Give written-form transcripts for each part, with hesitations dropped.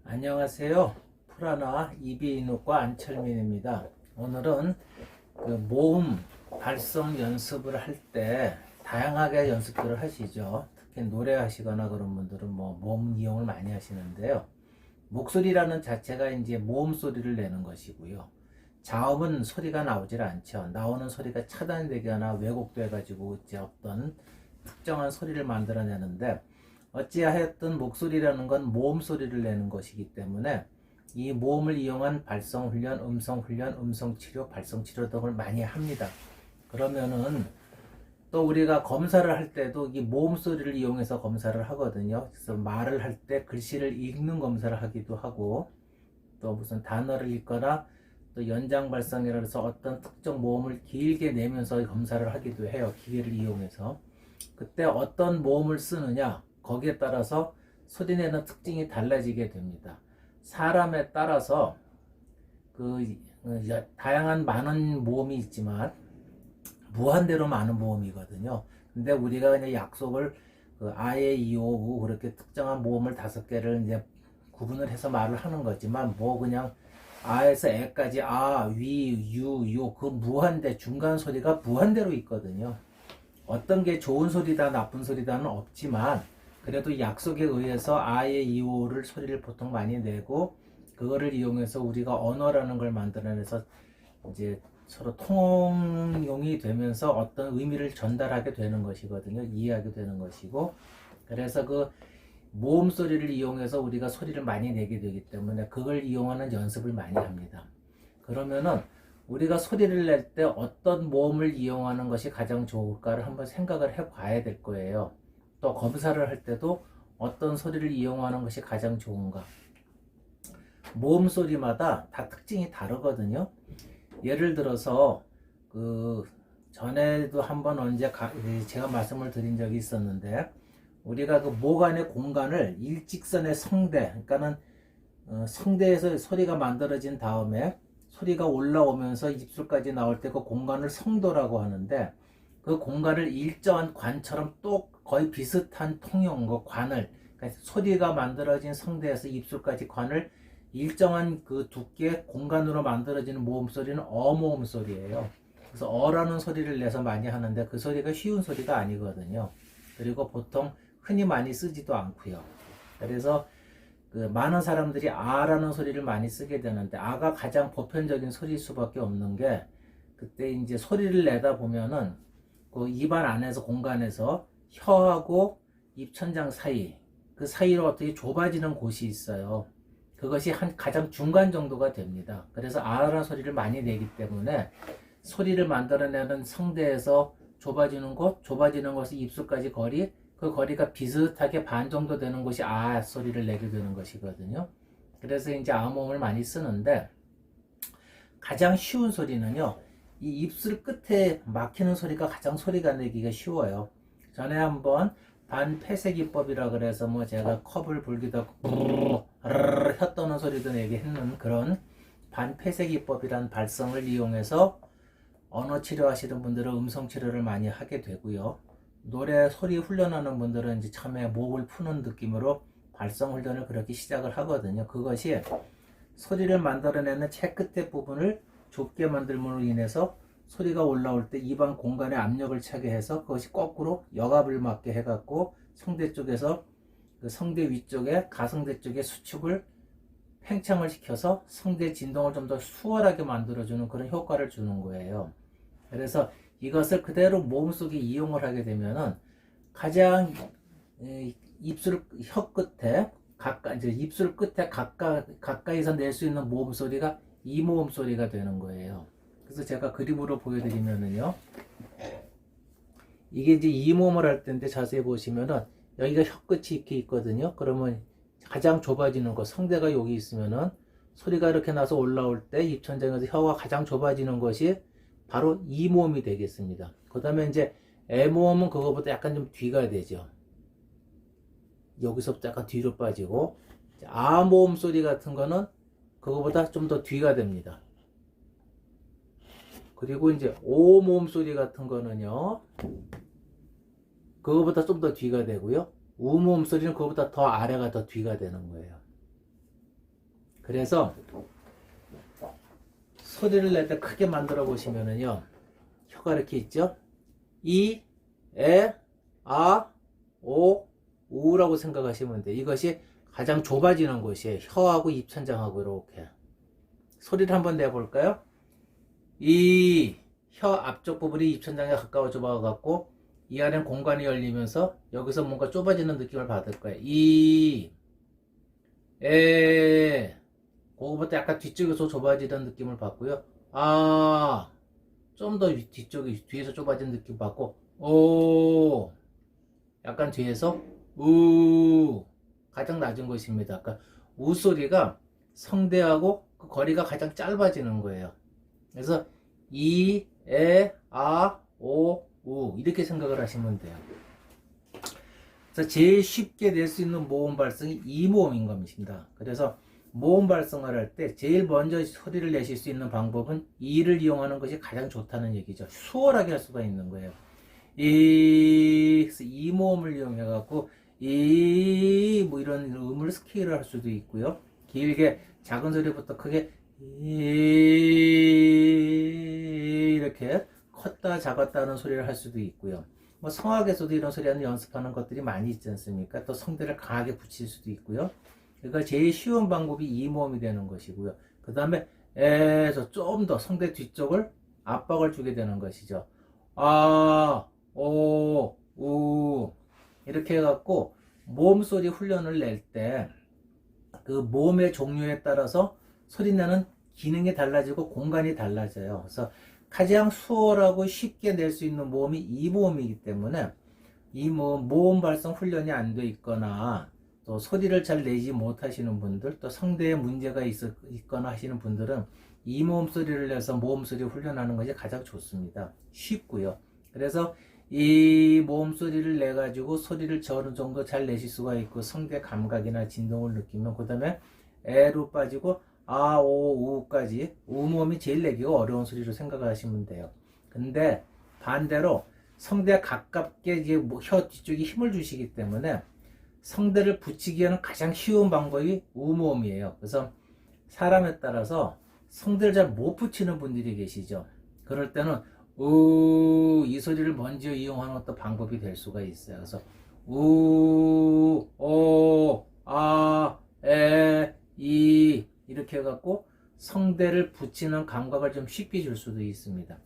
안녕하세요. 프라나 이비인후과 안철민입니다. 오늘은 그 모음 발성 연습을 할 때 다양하게 연습들을 하시죠. 특히 노래 하시거나 그런 분들은 모음 이용을 많이 하시는데요. 목소리라는 자체가 이제 모음 소리를 내는 것이고요. 자음은 소리가 나오질 않죠. 나오는 소리가 차단되거나 왜곡돼 가지고 이제 어떤 특정한 소리를 만들어내는데, 어찌하였든 목소리라는 건 모음 소리를 내는 것이기 때문에 이 모음을 이용한 발성 훈련, 음성 훈련, 음성 치료, 발성 치료 등을 많이 합니다. 그러면은 또 우리가 검사를 할 때도 이 모음 소리를 이용해서 검사를 하거든요. 그래서 말을 할 때 글씨를 읽는 검사를 하기도 하고, 또 무슨 단어를 읽거나 또 연장 발성이라 해서 어떤 특정 모음을 길게 내면서 검사를 하기도 해요. 기계를 이용해서. 그때 어떤 모음을 쓰느냐, 거기에 따라서 소리내는 특징이 달라지게 됩니다. 사람에 따라서 다양한 많은 모음이 있지만 무한대로 많은 모음이거든요. 근데 우리가 그냥 약속을 아에, 이오, 우 그렇게 특정한 모음을 5개를 이제 구분을 해서 말을 하는 거지만, 그냥 아에서 에까지 아, 위, 유, 요 그 무한대 중간 소리가 무한대로 있거든요. 어떤 게 좋은 소리다 나쁜 소리다는 없지만, 그래도 약속에 의해서 아의 이오를 소리를 보통 많이 내고, 그거를 이용해서 우리가 언어라는 걸 만들어내서 이제 서로 통용이 되면서 어떤 의미를 전달하게 되는 것이거든요. 이해하게 되는 것이고, 그래서 그 모음 소리를 이용해서 우리가 소리를 많이 내게 되기 때문에 그걸 이용하는 연습을 많이 합니다. 그러면은 우리가 소리를 낼 때 어떤 모음을 이용하는 것이 가장 좋을까를 한번 생각을 해 봐야 될 거예요. 또 검사를 할 때도 어떤 소리를 이용하는 것이 가장 좋은가. 모음 소리마다 다 특징이 다르거든요. 예를 들어서 전에도 한번 제가 말씀을 드린 적이 있었는데, 우리가 그 목 안의 공간을 일직선의 성대, 그러니까는 성대에서 소리가 만들어진 다음에 소리가 올라오면서 입술까지 나올 때 그 공간을 성도라고 하는데, 그 공간을 일정한 관처럼 또 거의 비슷한 통형, 그 관을, 그러니까 소리가 만들어진 성대에서 입술까지 관을 일정한 그 두께 공간으로 만들어지는 모음 소리는 어모음 소리예요. 그래서 어라는 소리를 내서 많이 하는데 그 소리가 쉬운 소리가 아니거든요. 그리고 보통 흔히 많이 쓰지도 않고요. 그래서 많은 사람들이 아라는 소리를 많이 쓰게 되는데, 아가 가장 보편적인 소리일 수밖에 없는 게, 그때 이제 소리를 내다 보면은 그 입안 안에서 공간에서 혀하고 입천장 사이, 그 사이로 어떻게 좁아지는 곳이 있어요. 그것이 가장 중간 정도가 됩니다. 그래서 아라는 소리를 많이 내기 때문에 소리를 만들어내는 성대에서 좁아지는 것이 입술까지 거리, 그 거리가 비슷하게 반 정도 되는 곳이 아 소리를 내게 되는 것이거든요. 그래서 이제 아모음을 많이 쓰는데, 가장 쉬운 소리는요, 이 입술 끝에 막히는 소리가 가장 소리가 내기가 쉬워요. 전에 한번 반폐쇄기법이라 그래서 제가 컵을 불기도 하고 혀 떠는 소리도 내게 했는 그런 반폐쇄기법이란 발성을 이용해서 언어 치료하시는 분들은 음성 치료를 많이 하게 되고요. 노래 소리 훈련하는 분들은 이제 처음에 목을 푸는 느낌으로 발성 훈련을 그렇게 시작을 하거든요. 그것이 소리를 만들어내는 체 끝에 부분을 좁게 만들므로 인해서 소리가 올라올 때 입안 공간에 압력을 차게 해서 그것이 거꾸로 역압을 맞게 해갖고 성대 쪽에서 그 성대 위쪽에 가성대 쪽에 수축을 팽창을 시켜서 성대 진동을 좀 더 수월하게 만들어주는 그런 효과를 주는 거예요. 그래서 이것을 그대로 몸속에 이용을 하게 되면은 가장 혀 끝에 이제 입술 끝에 가까이서 낼 수 있는 모음 소리가 이 모음 소리가 되는 거예요. 그래서 제가 그림으로 보여드리면은요, 이게 이제 이 모음을 할 때인데, 자세히 보시면은 여기가 혀 끝이 이렇게 있거든요. 그러면 가장 좁아지는 거, 성대가 여기 있으면은 소리가 이렇게 나서 올라올 때 입천장에서 혀가 가장 좁아지는 것이 바로 이 모음이 되겠습니다. 그 다음에 이제 에 모음은 그거보다 약간 좀 뒤가 되죠. 여기서부터 약간 뒤로 빠지고, 아 모음 소리 같은 거는 그거보다 좀 더 뒤가 됩니다. 그리고 이제 오 모음 소리 같은 거는요, 그거보다 좀 더 뒤가 되고요. 우 모음 소리는 그거보다 더 아래가 더 뒤가 되는 거예요. 그래서 소리를 낼 때 크게 만들어 보시면은요, 혀가 이렇게 있죠? 이, 에, 아, 오, 우라고 생각하시면 돼요. 이것이 가장 좁아지는 곳이에요. 혀하고 입천장하고 이렇게. 소리를 한번 내볼까요? 이, 혀 앞쪽 부분이 입천장에 가까워 좁아갖고 이 안에 공간이 열리면서 여기서 뭔가 좁아지는 느낌을 받을 거예요. 이, 에, 그거부터 약간 뒤쪽에서 좁아지는 느낌을 받고요. 아, 좀 더 뒤쪽에, 뒤에서 좁아지는 느낌 받고, 오, 약간 뒤에서, 우, 가장 낮은 것입니다. 그러니까 우 소리가 성대하고 그 거리가 가장 짧아지는 거예요. 그래서 이, 에, 아, 오, 우 이렇게 생각을 하시면 돼요. 그래서 제일 쉽게 낼 수 있는 모음 발성이 이 모음인 겁니다. 그래서 모음 발성을 할 때 제일 먼저 소리를 내실 수 있는 방법은 이를 이용하는 것이 가장 좋다는 얘기죠. 수월하게 할 수가 있는 거예요. 이 모음을 이용해 갖고 이 뭐 이런 음을 스케일을 할 수도 있고요. 길게 작은 소리부터 크게 이렇게 컸다 작았다 하는 소리를 할 수도 있고요. 뭐 성악에서도 이런 소리 하는 연습하는 것들이 많이 있지 않습니까? 또 성대를 강하게 붙일 수도 있고요. 그러니까 제일 쉬운 방법이 이 모음이 되는 것이고요. 그 다음에 에서 좀 더 성대 뒤쪽을 압박을 주게 되는 것이죠. 아, 오, 우 이렇게 해갖고 모음 소리 훈련을 낼 때 그 모음의 종류에 따라서 소리내는 기능이 달라지고 공간이 달라져요. 그래서 가장 수월하고 쉽게 낼 수 있는 모음이 이 모음이기 때문에 이 모음 발성 훈련이 안 돼 있거나 또 소리를 잘 내지 못하시는 분들, 또 성대에 문제가 있거나 하시는 분들은 이 모음 소리를 내서 모음 소리 훈련하는 것이 가장 좋습니다. 쉽고요. 그래서 이 모음 소리를 내 가지고 소리를 어느 정도 잘 내실 수가 있고 성대 감각이나 진동을 느끼면 그 다음에 에로 빠지고 아, 오, 우까지 우모음이 제일 내기가 어려운 소리로 생각하시면 돼요. 근데 반대로 성대에 가깝게 이제 혀 뒤쪽에 힘을 주시기 때문에 성대를 붙이기에는 가장 쉬운 방법이 우모음이에요. 그래서 사람에 따라서 성대를 잘 못 붙이는 분들이 계시죠. 그럴 때는 이 소리를 먼저 이용하는 것도 방법이 될 수가 있어요. 그래서 우, 오, 아, 에, 이 이렇게 해갖고 성대를 붙이는 감각을 좀 쉽게 줄 수도 있습니다.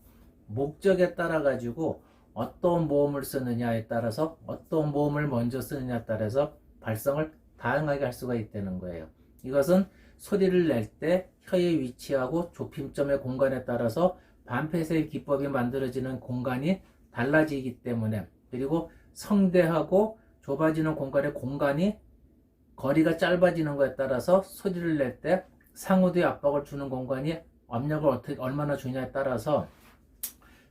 목적에 따라 가지고 어떤 모음을 쓰느냐에 따라서 어떤 모음을 먼저 쓰느냐에 따라서 발성을 다양하게 할 수가 있다는 거예요. 이것은 소리를 낼 때 혀의 위치하고 좁힘점의 공간에 따라서 반폐쇄 기법이 만들어지는 공간이 달라지기 때문에, 그리고 성대하고 좁아지는 공간의 공간이 거리가 짧아지는 것에 따라서 소리를 낼 때 상호도의 압박을 주는 공간이 압력을 어떻게 얼마나 주냐에 따라서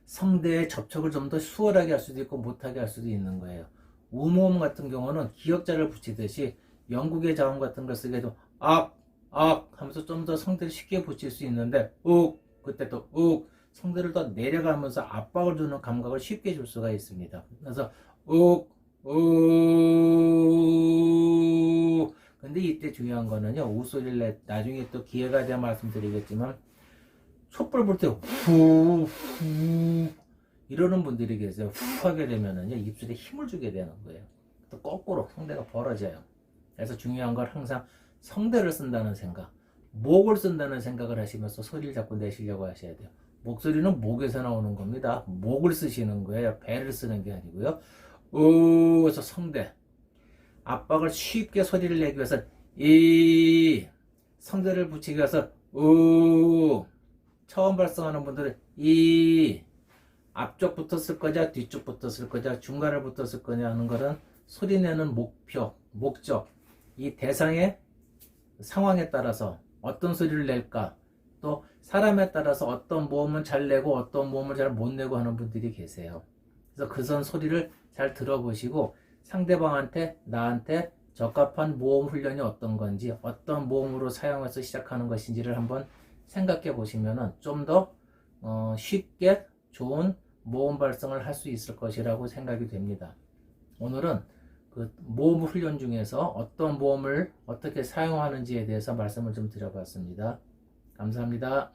성대의 접촉을 좀 더 수월하게 할 수도 있고 못하게 할 수도 있는 거예요. 우모음 같은 경우는 기역자를 붙이듯이 영국의 자음 같은 걸 쓰게도 악 하면서 좀 더 성대를 쉽게 붙일 수 있는데 그때 또 성대를 더 내려가면서 압박을 주는 감각을 쉽게 줄 수가 있습니다. 그래서 근데 이때 중요한 거는요, 우소리를 나중에 또 기회가 되면 말씀드리겠지만 촛불 불 때 후 이러는 분들이 계세요. 후 하게 되면은요, 입술에 힘을 주게 되는 거예요. 또 거꾸로 성대가 벌어져요. 그래서 중요한 건 항상 성대를 쓴다는 생각, 목을 쓴다는 생각을 하시면서 소리를 자꾸 내시려고 하셔야 돼요. 목소리는 목에서 나오는 겁니다. 목을 쓰시는 거예요. 배를 쓰는 게 아니고요. 그래서 성대 압박을 쉽게 소리를 내기 위해서 이 성대를 붙이기 위해서 처음 발성하는 분들은 이 앞쪽부터 쓸 거냐 뒤쪽부터 쓸 거냐 중간을 부터 쓸 거냐 하는 거는 소리 내는 목표, 목적, 이 대상의 상황에 따라서 어떤 소리를 낼까, 또 사람에 따라서 어떤 모음은 잘 내고 어떤 모음을 잘 못 내고 하는 분들이 계세요. 그래서 그 선 소리를 잘 들어보시고 상대방한테 나한테 적합한 모음 훈련이 어떤 건지, 어떤 모음으로 사용해서 시작하는 것인지를 한번 생각해 보시면 좀 더 쉽게 좋은 모음 발성을 할 수 있을 것이라고 생각이 됩니다. 오늘은 그 모음 훈련 중에서 어떤 모음을 어떻게 사용하는지에 대해서 말씀을 좀 드려봤습니다. 감사합니다.